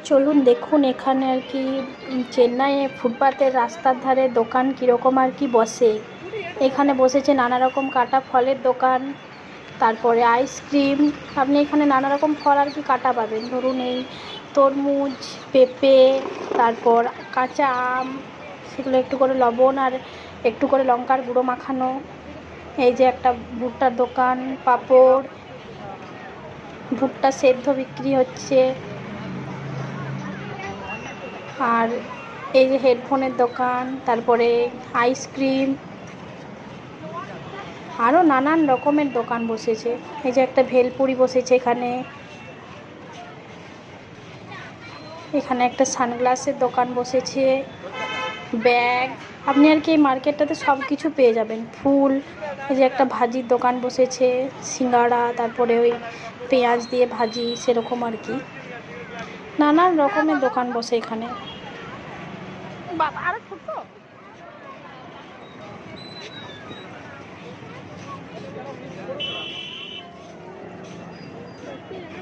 চলুন দেখুন এখানে আর কি চেন্নাইয়ে ফুটপাতের রাস্তার ধারে দোকান কীরকম আর কি বসে। এখানে বসেছে নানা রকম কাটা ফলের দোকান, তারপরে আইসক্রিম। আপনি এখানে নানা রকম ফল আর কি কাটা পাবেন, ধরুন এই তরমুজ, পেঁপে, তারপর কাঁচা আম, সেগুলো একটু করে লবণ আর একটু করে লঙ্কার গুঁড়ো মাখানো। এই যে একটা ভুট্টার দোকান, পাঁপড়, ভুট্টা সেদ্ধ বিক্রি হচ্ছে। আর এই যে হেডফোনের দোকান, তারপরে আইসক্রিম, আরও নানান রকমের দোকান বসেছে। এই যে একটা ভেলপুরি বসেছে এখানে। এখানে একটা সানগ্লাসের দোকান বসেছে, ব্যাগ। আপনি আর কি এই মার্কেটটাতে সব কিছু পেয়ে যাবেন, ফুল। এই যে একটা ভাজির দোকান বসেছে, সিঙ্গাড়া, তারপরে ওই পেঁয়াজ দিয়ে ভাজি, সেরকম আর কি নানান রকমের দোকান বসে এখানে। বাবা আরো ছোট।